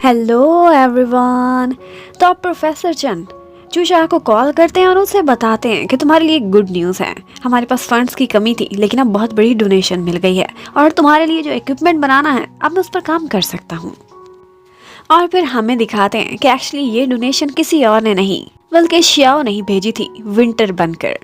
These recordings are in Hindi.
Hello everyone. तो अब प्रोफेसर चंद चूषा को कॉल करते हैं और उसे बताते हैं कि तुम्हारे लिए गुड न्यूज़ है। हमारे पास फंड्स की कमी थी लेकिन अब बहुत बड़ी डोनेशन मिल गई है और तुम्हारे लिए जो इक्विपमेंट बनाना है अब मैं उस पर काम कर सकता हूँ। और फिर हमें दिखाते हैं कि एक्चुअली ये डोनेशन किसी और ने नहीं बल्कि शियाओ ने ही भेजी थी, विंटर बनकर।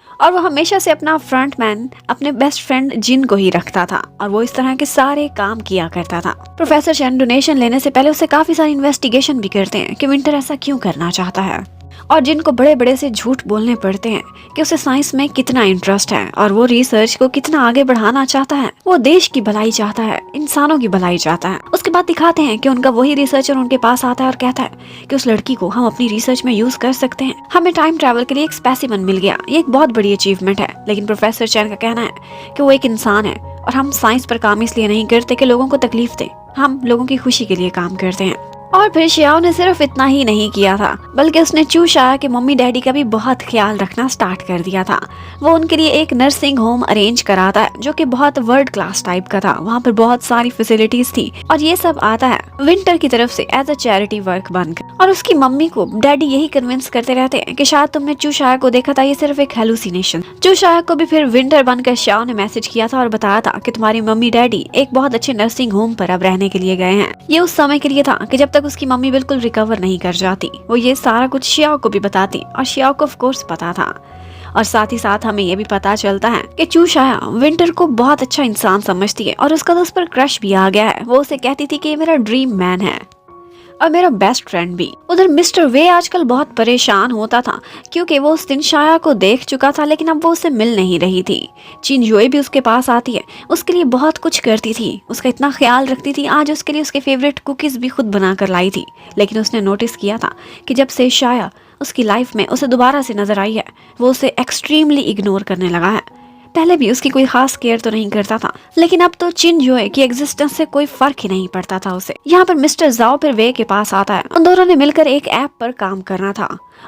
और वो हमेशा से अपना फ्रंटमैन अपने बेस्ट फ्रेंड जिन को ही रखता था और वो इस तरह के सारे काम किया करता था। प्रोफेसर चेन डोनेशन लेने से पहले उसे काफी सारी इन्वेस्टिगेशन भी करते हैं कि विंटर ऐसा क्यों करना चाहता है और जिन को बड़े बड़े से झूठ बोलने पड़ते हैं कि उसे साइंस में कितना इंटरेस्ट है और वो रिसर्च को कितना आगे बढ़ाना चाहता है। वो देश की भलाई चाहता है, इंसानों की भलाई चाहता है। उसके बाद दिखाते हैं कि उनका वही रिसर्चर उनके पास आता है और कहता है कि उस लड़की को हम अपनी रिसर्च में यूज कर सकते हैं। हमें टाइम ट्रैवल के लिए एक स्पेसिमन मिल गया, ये एक बहुत बड़ी अचीवमेंट है। लेकिन प्रोफेसर चैन का कहना है कि वो एक इंसान है और हम साइंस पर काम इसलिए नहीं करते कि लोगों को तकलीफ दे, हम लोगों की खुशी के लिए काम करते हैं। और फिर शियाओ ने सिर्फ इतना ही नहीं किया था बल्कि उसने चूषा के मम्मी डैडी का भी बहुत ख्याल रखना स्टार्ट कर दिया था। वो उनके लिए एक नर्सिंग होम अरेंज कराता है जो कि बहुत वर्ल्ड क्लास टाइप का था। वहाँ पर बहुत सारी फैसिलिटीज थी और ये सब आता है विंटर की तरफ से एज अ चैरिटी वर्क बनकर। और उसकी मम्मी को डैडी यही कन्विंस करते रहते हैं कि शायद तुमने चूषा को देखा था, ये सिर्फ एक हेलुसिनेशन। चूषा को भी फिर विंटर बनकर शियाओ ने मैसेज किया था और बताया था कि तुम्हारी मम्मी डैडी एक बहुत अच्छे नर्सिंग होम पर अब रहने के लिए गए हैं। ये उस समय के लिए था कि जब तक उसकी मम्मी बिल्कुल रिकवर नहीं कर जाती। वो ये सारा कुछ शियाओ को भी बताती और शियाओ को ऑफ कोर्स पता था। और साथ ही साथ हमें ये भी पता चलता है कि चूषा विंटर को बहुत अच्छा इंसान समझती है और उसका तो उस पर क्रश भी आ गया है। वो उसे कहती थी कि ये मेरा ड्रीम मैन है और मेरा बेस्ट फ्रेंड भी। उधर मिस्टर वे आजकल बहुत परेशान होता था क्योंकि वो उस दिन शाया को देख चुका था लेकिन अब वो उससे मिल नहीं रही थी। चिनजोए भी उसके पास आती है, उसके लिए बहुत कुछ करती थी, उसका इतना ख्याल रखती थी। आज उसके लिए उसके फेवरेट कुकीज भी खुद बना कर लाई थी। लेकिन उसने नोटिस किया था कि जब से शाया उसकी लाइफ में उसे दोबारा से नजर आई है वो उसे एक्सट्रीमली इग्नोर करने लगा है। पहले भी उसकी कोई खास केयर तो नहीं करता था लेकिन अब तो चिनजोए की एग्जिस्टेंस से कोई फर्क ही नहीं पड़ता था उसे। यहाँ पर मिस्टर जाओ फिर वे के पास आता है। उन दोनों ने मिलकर एक ऐप पर काम करना था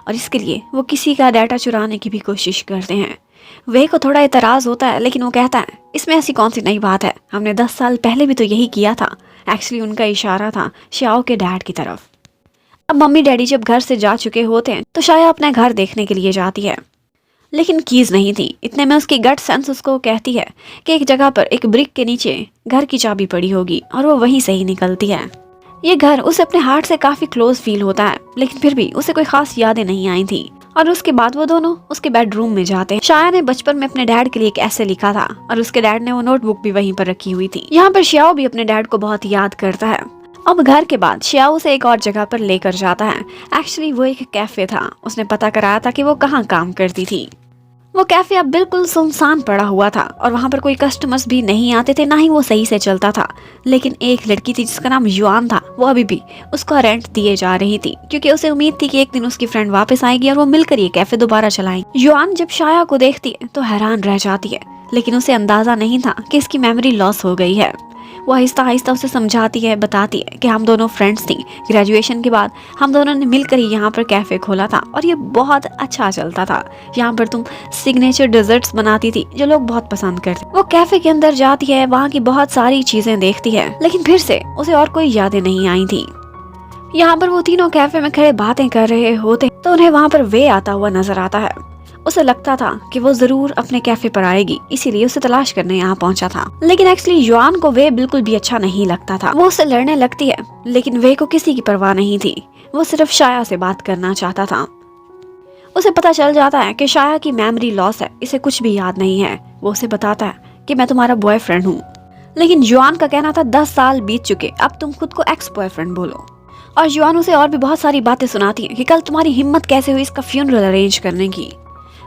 और इसके लिए वो किसी का डाटा चुराने की भी कोशिश करते हैं। वे को थोड़ा एतराज होता है लेकिन वो कहता है इसमें ऐसी कौन सी नई बात है, हमने 10 साल पहले भी तो यही किया था। एक्चुअली उनका इशारा था शियाओ के डैड की तरफ। अब मम्मी डैडी जब घर से जा चुके होते हैं तो शाया अपने घर देखने के लिए जाती है लेकिन कीज नहीं थी। इतने में उसकी गट सेंस उसको कहती है कि एक जगह पर एक ब्रिक के नीचे घर की चाबी पड़ी होगी और वो वहीं से ही निकलती है। ये घर उसे अपने हार्ट से काफी क्लोज फील होता है लेकिन फिर भी उसे कोई खास यादें नहीं आई थी। और उसके बाद वो दोनों उसके बेडरूम में जाते हैं। शाया ने बचपन में अपने डैड के लिए एक ऐसे लिखा था और उसके डैड ने वो नोटबुक भी वहीं पर रखी हुई थी। यहाँ पर शियाओ भी अपने डैड को बहुत याद करता है। अब घर के बाद शियाओ उसे एक और जगह पर लेकर जाता है। एक्चुअली वो एक कैफे था, उसने पता कराया था कि वो कहाँ काम करती थी। वो कैफे अब बिल्कुल सुनसान पड़ा हुआ था और वहाँ पर कोई कस्टमर्स भी नहीं आते थे, ना ही वो सही से चलता था। लेकिन एक लड़की थी जिसका नाम युआन था, वो अभी भी उसको रेंट दिए जा रही थी क्योंकि उसे उम्मीद थी कि एक दिन उसकी फ्रेंड वापस आएगी और वो मिलकर ये कैफे दोबारा चलाएंगे। युआन जब शाया को देखती है तो हैरान रह जाती है लेकिन उसे अंदाजा नहीं था कि इसकी मेमोरी लॉस हो गई है। वो आहिस्ता आहिस्ता उसे समझाती है, बताती है कि हम दोनों फ्रेंड्स थी, ग्रेजुएशन के बाद हम दोनों ने मिलकर ही यहाँ पर कैफे खोला था और ये बहुत अच्छा चलता था। यहाँ पर तुम सिग्नेचर डेजर्ट्स बनाती थी जो लोग बहुत पसंद करते। वो कैफे के अंदर जाती है, वहाँ की बहुत सारी चीजें देखती है लेकिन फिर से उसे और कोई यादें नहीं आई थी। यहाँ पर वो तीनों कैफे में खड़े बातें कर रहे होते तो उन्हें वहाँ पर वे आता हुआ नजर आता है। उसे लगता था कि वो जरूर अपने कैफे पर आएगी, इसीलिए उसे तलाश करने यहाँ पहुंचा था। लेकिन एक्चुअली युआन को वे बिल्कुल भी अच्छा नहीं लगता था। वो उससे लड़ने लगती है लेकिन वे को किसी की परवाह नहीं थी। वो सिर्फ शाया से बात करना चाहता था। उसे पता चल जाता है कि शाया की मेमोरी लॉस है, इसे कुछ भी याद नहीं है। वो उसे बताता है कि मैं तुम्हारा बॉयफ्रेंड हूँ। लेकिन युआन का कहना था 10 साल बीत चुके, अब तुम खुद को एक्स बॉयफ्रेंड बोलो। और युआन उसे और भी बहुत सारी बातें सुनाती है कि कल तुम्हारी हिम्मत कैसे हुई इसका फ्यूनरल अरेंज करने की।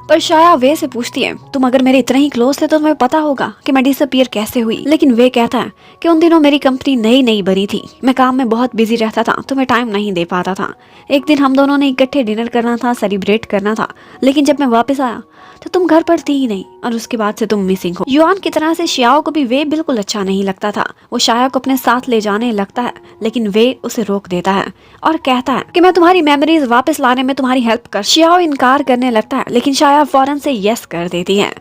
पर शाया वे से पूछती है तुम अगर मेरे इतने ही क्लोज थे तो तुम्हें पता होगा कि मैं डिसअपीयर कैसे हुई। लेकिन वे कहता है कि उन दिनों मेरी कंपनी नई बनी थी, मैं काम में बहुत बिजी रहता था, तुम्हें टाइम नहीं दे पाता था। एक दिन हम दोनों ने इकट्ठे डिनर करना था, सेलिब्रेट करना था, लेकिन जब मैं वापस आया तो तुम घर पर थी ही नहीं और उसके बाद से तुम मिसिंग हो। युआन की तरह से शियाओ को भी वे बिल्कुल अच्छा नहीं लगता था। वो शाया को अपने साथ ले जाने लगता है लेकिन वे उसे रोक देता है और कहता है कि मैं तुम्हारी मेमोरीज वापस लाने में तुम्हारी हेल्प कर। शियाओ इनकार करने लगता है लेकिन शाया फौरन से यस कर देती है।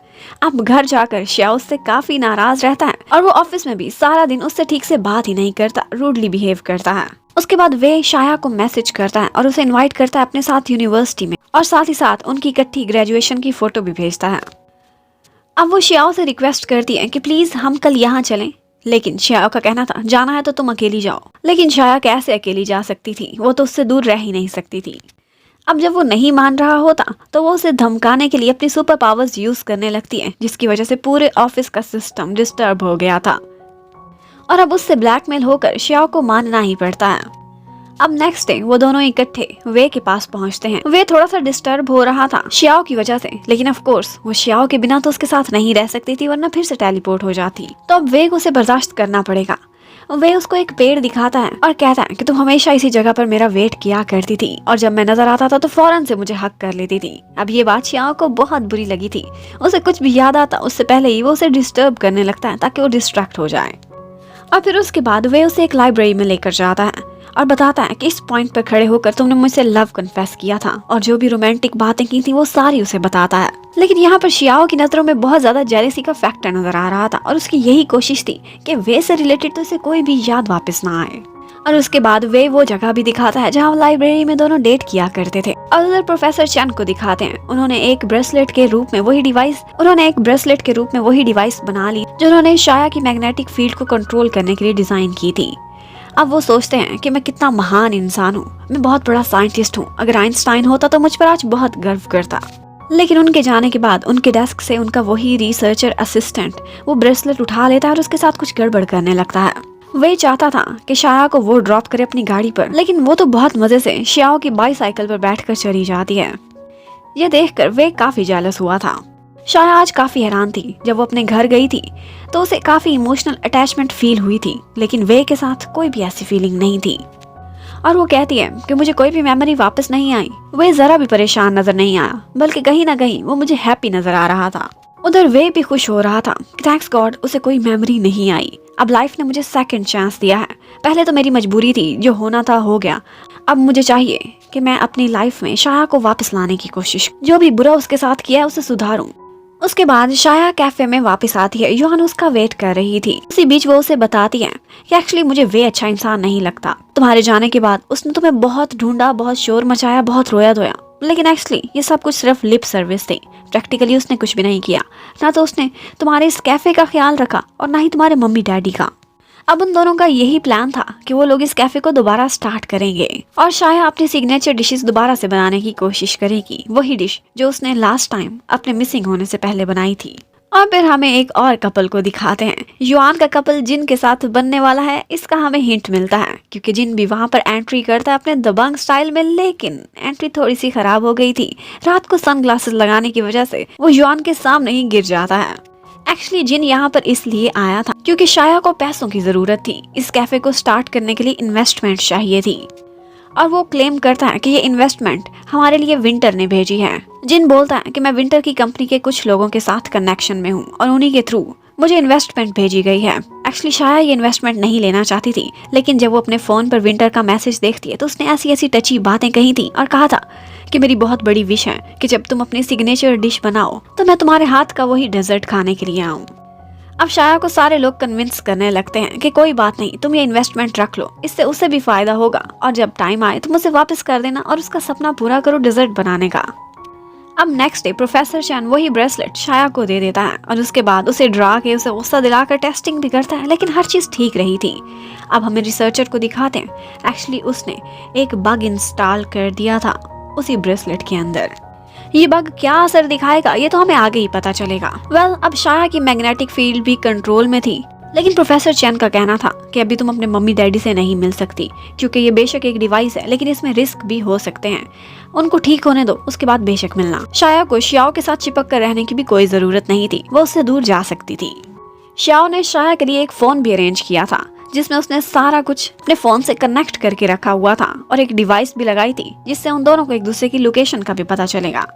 अब घर जाकर श्याओ उससे काफी नाराज रहता है और वो ऑफिस में भी सारा दिन उससे ठीक से बात ही नहीं करता, रूडली बिहेव करता है। उसके बाद वे शाया को मैसेज करता है और उसे इनवाइट करता है अपने साथ यूनिवर्सिटी में, और साथ ही साथ उनकी इकट्ठी ग्रेजुएशन की फोटो भी भेजता है। अब वो श्याओ से रिक्वेस्ट करती है कि प्लीज हम कल यहाँ चलें, लेकिन श्याओ का कहना था जाना है तो तुम अकेली जाओ। लेकिन शाया कैसे अकेली जा सकती थी, वो तो उससे दूर रह ही नहीं सकती थी। अब जब वो नहीं मान रहा होता तो वो उसे धमकाने के लिए अपनी सुपर पावर्स यूज करने लगती है, जिसकी वजह से पूरे ऑफिस का सिस्टम डिस्टर्ब हो गया था और अब उससे ब्लैकमेल होकर श्याओ को मानना ही पड़ता है। अब नेक्स्ट डे वो दोनों इकट्ठे वे के पास पहुंचते हैं। वे थोड़ा सा डिस्टर्ब हो रहा था श्याओ की वजह से, लेकिन ऑफ कोर्स वो श्याओ के बिना तो उसके साथ नहीं रह सकती थी, वरना फिर से टेलीपोर्ट हो जाती। तो अब वे को उसे बर्दाश्त करना पड़ेगा। वे उसको एक पेड़ दिखाता है और कहता है कि तुम हमेशा इसी जगह पर मेरा वेट किया करती थी और जब मैं नजर आता था तो फौरन से मुझे हक कर लेती थी। अब ये बात श्याओ को बहुत बुरी लगी थी। उसे कुछ भी याद आता उससे पहले ही वो उसे डिस्टर्ब करने लगता है ताकि वो डिस्ट्रैक्ट हो जाए। और फिर उसके बाद वे उसे एक लाइब्रेरी में लेकर जाता है और बताता है कि इस पॉइंट पर खड़े होकर तुमने मुझसे लव कन्फेस किया था और जो भी रोमांटिक बातें की थी वो सारी उसे बताता है। लेकिन यहाँ पर श्याओ की नजरों में बहुत ज्यादा जेलसी का फैक्टर नजर आ रहा था और उसकी यही कोशिश थी कि वे से रिलेटेड तो उसे कोई भी याद वापस ना आए। और उसके बाद वे वो जगह भी दिखाता है जहाँ लाइब्रेरी में दोनों डेट किया करते थे। और उधर प्रोफेसर चैन को दिखाते हैं उन्होंने एक ब्रेसलेट के रूप में वही डिवाइस बना ली जो उन्होंने शाया की मैग्नेटिक फील्ड को कंट्रोल करने के लिए डिजाइन की थी। अब वो सोचते हैं कि मैं कितना महान इंसान हूँ, मैं बहुत बड़ा साइंटिस्ट हूँ। अगर आइंस्टाइन होता तो मुझ पर आज बहुत गर्व करता। लेकिन उनके जाने के बाद उनके डेस्क से उनका वही रिसर्चर असिस्टेंट वो ब्रेसलेट उठा लेता है और उसके साथ कुछ गड़बड़ करने लगता है। वे चाहता था कि शाया को वो ड्रॉप करे अपनी गाड़ी पर, लेकिन वो तो बहुत मजे से श्याओ की बाईसाइकिल पर बैठकर चली जाती है। ये देखकर वे काफी जेलस हुआ था। शाया आज काफी हैरान थी। जब वो अपने घर गई थी तो उसे काफी इमोशनल अटैचमेंट फील हुई थी, लेकिन वे के साथ कोई भी ऐसी फीलिंग नहीं थी। और वो कहती है कि मुझे कोई भी मेमोरी वापस नहीं आई। वे जरा भी परेशान नजर नहीं आया, बल्कि कहीं ना कहीं वो मुझे हैप्पी नजर आ रहा था। उधर वे भी खुश हो रहा था कि थैंक्स गॉड उसे कोई मेमोरी नहीं आई। अब लाइफ ने मुझे सेकंड चांस दिया है। पहले तो मेरी मजबूरी थी, जो होना था हो गया। अब मुझे चाहिए कि मैं अपनी लाइफ में शाया को वापस लाने की कोशिश, जो भी बुरा उसके साथ किया है उसे सुधारूं। उसके बाद शाया कैफे में वापस आती है। योहान उसका वेट कर रही थी। उसी बीच वो उसे बताती है कि एक्चुअली मुझे वे अच्छा इंसान नहीं लगता। तुम्हारे जाने के बाद उसने तुम्हें बहुत ढूंढा, बहुत शोर मचाया, बहुत रोया धोया, लेकिन एक्चुअली ये सब कुछ सिर्फ लिप सर्विस थी। प्रैक्टिकली उसने कुछ भी नहीं किया। ना तो उसने तुम्हारे इस कैफे का ख्याल रखा और ना ही तुम्हारे मम्मी डैडी का। अब उन दोनों का यही प्लान था कि वो लोग इस कैफे को दोबारा स्टार्ट करेंगे और शाया अपनी सिग्नेचर डिशेस दोबारा से बनाने की कोशिश करेगी, वही डिश जो उसने लास्ट टाइम अपने मिसिंग होने से पहले बनाई थी। और फिर हमें एक और कपल को दिखाते हैं। युआन का कपल जिन के साथ बनने वाला है, इसका हमें हिंट मिलता है क्योंकि जिन भी वहाँ पर एंट्री करता है अपने दबंग स्टाइल में, लेकिन एंट्री थोड़ी सी खराब हो गई थी। रात को सनग्लासेस लगाने की वजह से वो युआन के सामने ही गिर जाता है। एक्चुअली जिन यहाँ पर इसलिए आया था क्योंकि शाया को पैसों की जरूरत थी। इस कैफे को स्टार्ट करने के लिए इन्वेस्टमेंट चाहिए थी और वो क्लेम करता है कि ये इन्वेस्टमेंट हमारे लिए विंटर ने भेजी है। जिन बोलता है कि मैं विंटर की कंपनी के कुछ लोगों के साथ कनेक्शन में हूँ और उन्हीं के थ्रू मुझे इन्वेस्टमेंट भेजी गई है। एक्चुअली शाया ये इन्वेस्टमेंट नहीं लेना चाहती थी, लेकिन जब वो अपने फोन पर विंटर का मैसेज देखती है तो उसने ऐसी ऐसी टची बातें कही थी और कहा था कि मेरी बहुत बड़ी विश है कि जब तुम अपनी सिग्नेचर डिश बनाओ तो मैं तुम्हारे हाथ का वही डेजर्ट खाने के लिए आऊँ। अब शाया को सारे लोग कन्विंस करने लगते हैं कि कोई बात नहीं, तुम ये इन्वेस्टमेंट रख लो, इससे उसे भी फायदा होगा और जब टाइम आए तुम उसे वापस कर देना और उसका सपना पूरा करो डेजर्ट बनाने का। अब नेक्स्ट डे प्रोफेसर चैन वही ब्रेसलेट शाया को दे देता है और उसके बाद उसे डरा के उसे गुस्सा दिलाकर टेस्टिंग भी करता है, लेकिन हर चीज ठीक रही थी। अब हमें रिसर्चर को दिखाते हैं। एक्चुअली उसने एक बग इंस्टॉल कर दिया था उसी ब्रेसलेट के अंदर। ये बग क्या असर दिखाएगा ये तो हमें आगे ही पता चलेगा। अब शाया की मैग्नेटिक फील्ड भी कंट्रोल में थी, लेकिन प्रोफेसर चैन का कहना था कि अभी तुम अपने मम्मी डैडी से नहीं मिल सकती क्योंकि ये बेशक एक डिवाइस है, लेकिन इसमें रिस्क भी हो सकते हैं। उनको ठीक होने दो, उसके बाद बेशक मिलना। शाया को श्याओ के साथ चिपक कर रहने की भी कोई जरूरत नहीं थी, वो उससे दूर जा सकती थी। श्याओ ने शाया के लिए एक फोन भी अरेंज किया था जिसमें उसने सारा कुछ अपने फोन से कनेक्ट करके रखा हुआ था और एक डिवाइस भी लगाई थी जिससे उन दोनों को एक दूसरे की लोकेशन का भी पता चलेगा।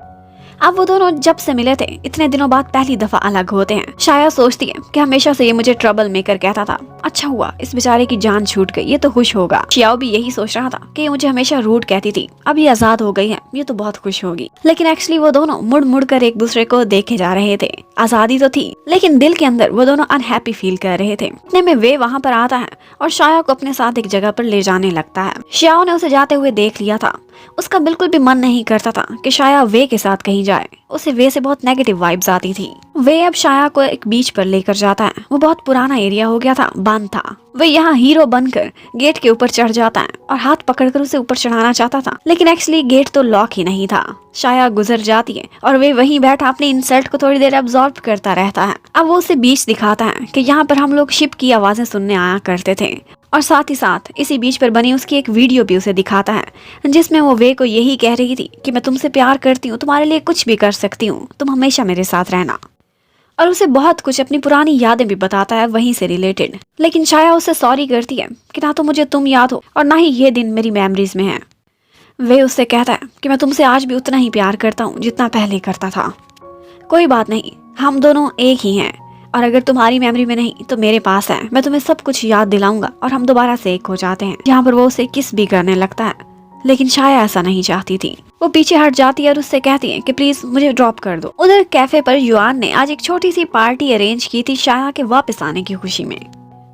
अब वो दोनों जब से मिले थे इतने दिनों बाद पहली दफा अलग होते हैं। शाया सोचती है कि हमेशा से ये मुझे ट्रबल मेकर कहता था, अच्छा हुआ इस बेचारे की जान छूट गई, ये तो खुश होगा। शियाओ भी यही सोच रहा था कि ये मुझे हमेशा रूड कहती थी, अब ये आजाद हो गई है, ये तो बहुत खुश होगी। लेकिन एक्चुअली वो दोनों मुड़ मुड़ कर एक दूसरे को देखे जा रहे थे। आजादी तो थी लेकिन दिल के अंदर वो दोनों अनहैप्पी फील कर रहे थे। इतने में वे वहाँ पर आता है और शाया को अपने साथ एक जगह पर ले जाने लगता है। शियाओ ने उसे जाते हुए देख लिया था। उसका बिल्कुल भी मन नहीं करता था कि शाया वे के साथ कहीं जाए। उसे वे से बहुत नेगेटिव वाइब्स आती थी। वे अब शाया को एक बीच पर लेकर जाता है। वो बहुत पुराना एरिया हो गया था, बंद था। वे यहाँ हीरो बनकर गेट के ऊपर चढ़ जाता है और हाथ पकड़कर उसे ऊपर चढ़ाना चाहता था, लेकिन एक्चुअली गेट तो लॉक ही नहीं था। शाया गुजर जाती है और वे वहीं बैठा अपनी इंसल्ट को थोड़ी देर अब्सॉर्ब करता रहता है। अब वो उसे बीच दिखाता है कि यहाँ पर हम लोग शिप की आवाजें सुनने आया करते थे, और साथ ही साथ इसी बीच पर बनी उसकी एक वीडियो भी उसे दिखाता है जिसमें वो वे को यही कह रही थी कि मैं तुमसे प्यार करती हूँ, तुम्हारे लिए कुछ भी कर सकती हूँ, तुम हमेशा मेरे साथ रहना। और उसे बहुत कुछ अपनी पुरानी यादें भी बताता है वहीं से रिलेटेड। लेकिन शाया उसे सॉरी करती है कि ना तो मुझे तुम याद हो और ना ही ये दिन मेरी मेमोरीज में है। वे उससे कहता है कि मैं तुमसे आज भी उतना ही प्यार करता हूँ जितना पहले करता था। कोई बात नहीं, हम दोनों एक ही हैं, और अगर तुम्हारी मेमोरी में नहीं तो मेरे पास है, मैं तुम्हें सब कुछ याद दिलाऊंगा और हम दोबारा से एक हो जाते हैं। जहाँ पर वो उसे किस भी करने लगता है, लेकिन शाया ऐसा नहीं चाहती थी। वो पीछे हट जाती है और उससे कहती है कि प्लीज मुझे ड्रॉप कर दो। उधर कैफे पर युआन ने आज एक छोटी सी पार्टी अरेंज की थी शाया के वापस आने की खुशी में।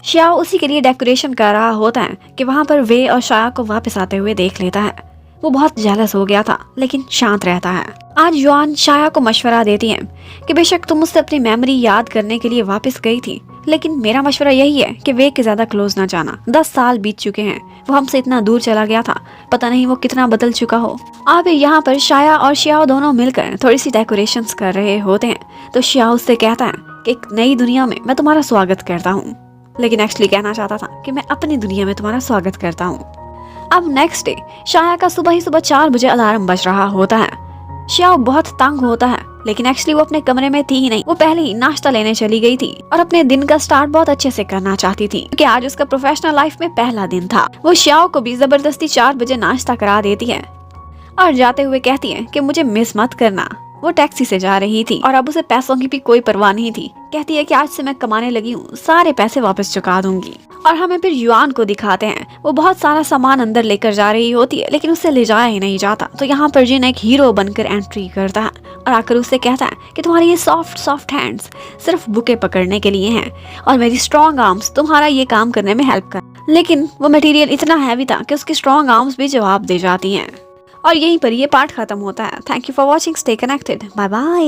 शाया उसी के लिए डेकोरेशन कर रहा होता है कि वहाँ पर वे और शाया को वापस आते हुए देख लेता है। वो बहुत जेलस हो गया था लेकिन शांत रहता है। आज युआन शाया को मशवरा देती है कि बेशक तुम मुझसे अपनी मेमोरी याद करने के लिए वापस गई थी, लेकिन मेरा मशवरा यही है कि वे के ज्यादा क्लोज ना जाना। 10 साल बीत चुके हैं, वो हमसे इतना दूर चला गया था, पता नहीं वो कितना बदल चुका हो। अब यहाँ पर शाया और शियाओ दोनों मिलकर थोड़ी सी डेकोरेशंस कर रहे होते हैं, तो शियाओ उससे कहता है कि एक नई दुनिया में मैं तुम्हारा स्वागत करता हूँ, लेकिन एक्चुअली कहना चाहता था कि मैं अपनी दुनिया में तुम्हारा स्वागत करता हूँ। अब नेक्स्ट डे शाया का सुबह ही सुबह 4 बजे अलार्म बज रहा होता है। शियाओ बहुत तंग होता है, लेकिन एक्चुअली वो अपने कमरे में थी ही नहीं। वो पहले ही नाश्ता लेने चली गई थी और अपने दिन का स्टार्ट बहुत अच्छे से करना चाहती थी, क्योंकि आज उसका प्रोफेशनल लाइफ में पहला दिन था। वो शियाओ को भी जबरदस्ती 4 बजे नाश्ता करा देती है और जाते हुए कहती है कि मुझे मिस मत करना। वो टैक्सी से जा रही थी और अब उसे पैसों की भी कोई परवाह नहीं थी। कहती है कि आज से मैं कमाने लगी हूँ, सारे पैसे वापस चुका दूंगी। और हमें फिर युआन को दिखाते हैं, वो बहुत सारा सामान अंदर लेकर जा रही होती है, लेकिन उससे ले जाया ही नहीं जाता। तो यहाँ पर जिन एक हीरो बनकर एंट्री करता है और आकर उससे कहता है कि तुम्हारी ये सॉफ्ट सॉफ्ट हैंड्स सिर्फ बुके पकड़ने के लिए हैं और मेरी स्ट्रॉन्ग आर्म्स तुम्हारा ये काम करने में हेल्प कर। लेकिन वो मटेरियल इतना हैवी था कि उसकी स्ट्रॉन्ग आर्म्स भी जवाब दे जाती हैं। और यहीं पर ये पार्ट खत्म होता है। Thank you for watching, stay connected, bye bye.